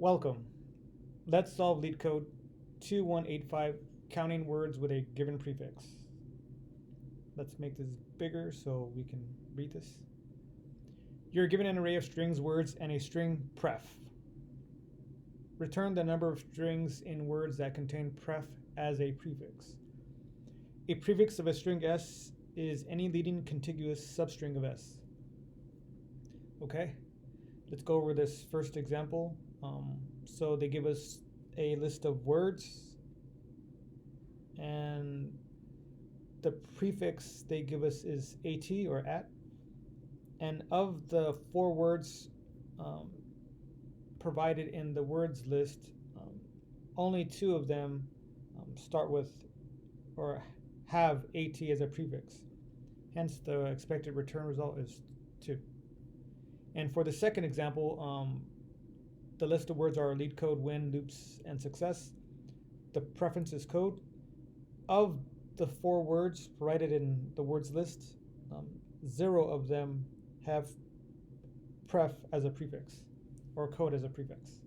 Welcome. Let's solve Leetcode 2185, counting words with a given prefix. Let's make this bigger so we can read this. You're given an array of strings, words, and a string pref. Return the number of strings in words that contain pref as a prefix. A prefix of a string S is any leading contiguous substring of S. Okay, let's go over this first example. So they give us a list of words, and the prefix they give us is at or at. And of the 4 words provided in the words list, only 2 of them start with or have at as a prefix. Hence, the expected return result is 2. And for the second example, the list of words are Leetcode, win, loops, and success. The preference is code. Of the 4 words provided in the words list, 0 of them have pref as a prefix or code as a prefix.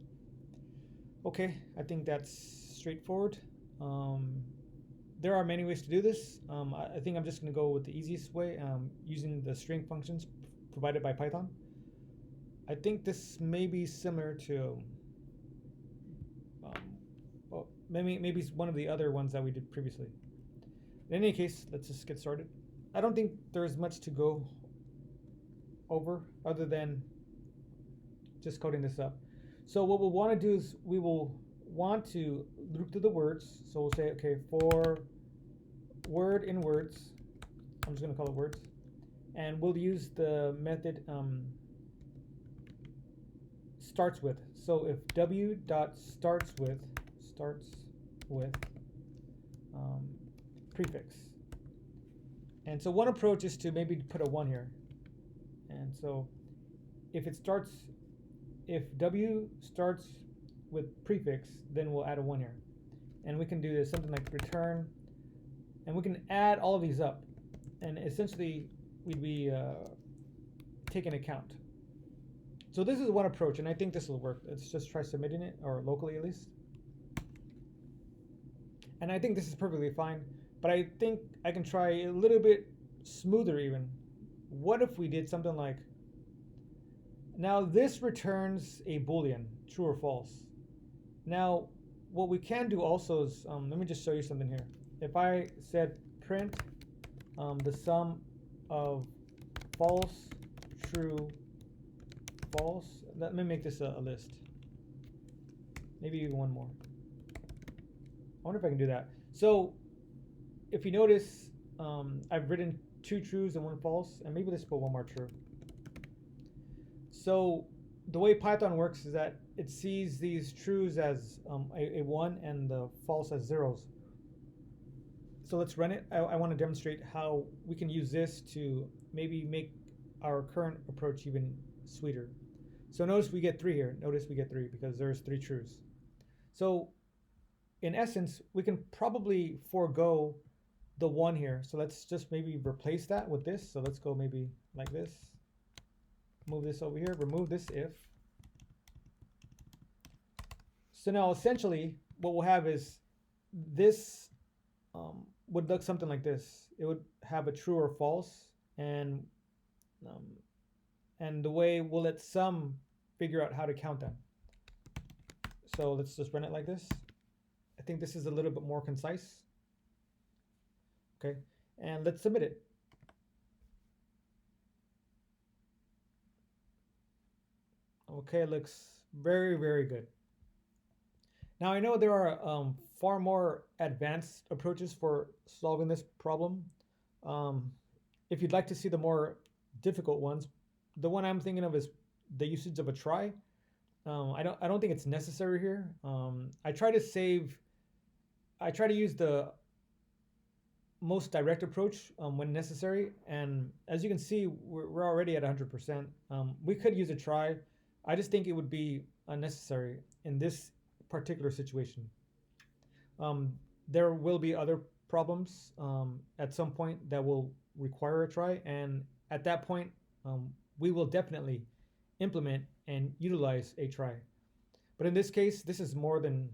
Okay, I think that's straightforward. There are many ways to do this. I think I'm just going to go with the easiest way, using the string functions provided by Python. I think this may be similar to, well, maybe one of the other ones that we did previously. In any case, let's just get started. I don't think there's much to go over other than just coding this up. So what we'll want to do is we will want to loop through the words. So we'll say, okay, for word in words, I'm just going to call it words, and we'll use the method starts with. So if w.startswith starts with prefix. And so one approach is to maybe put a 1 here. And so if w starts with prefix, then we'll add a 1 here. And we can do this, something like return, and we can add all of these up. And essentially, we'd be taking account. So this is one approach, and I think this will work. Let's just try submitting it, or locally at least. And I think this is perfectly fine, but I think I can try a little bit smoother even. What if we did something like, now this returns a Boolean, true or false. Now, what we can do also is, let me just show you something here. If I said print the sum of false, true, false, let me make this a list. Maybe even one more. I wonder if I can do that. So if you notice, I've written 2 trues and 1 false, and maybe let's put 1 more true. So the way Python works is that it sees these trues as a 1 and the false as zeros. So let's run it. I want to demonstrate how we can use this to maybe make our current approach even sweeter. So notice we get 3 here. Notice we get 3 because there's 3 trues. So in essence, we can probably forego the 1 here. So let's just maybe replace that with this. So let's go maybe like this. Move this over here. Remove this if. So now essentially what we'll have is this would look something like this. It would have a true or false, and the way we'll let sum figure out how to count them. So let's just run it like this. I think this is a little bit more concise. Okay, and let's submit it. Okay, it looks very, very good. Now I know there are far more advanced approaches for solving this problem. If you'd like to see the more difficult ones, the one I'm thinking of is the usage of a try. I don't think it's necessary here. I try to use the most direct approach when necessary, and as you can see, we're already at 100%. We could use a try. I just think it would be unnecessary in this particular situation. There will be other problems at some point that will require a try, and at that point we will definitely implement and utilize a try. But in this case, this is more than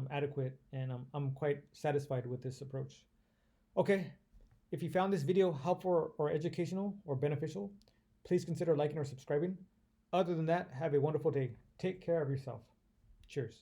adequate, and I'm quite satisfied with this approach. Okay, if you found this video helpful or educational or beneficial, please consider liking or subscribing. Other than that, have a wonderful day. Take care of yourself. Cheers.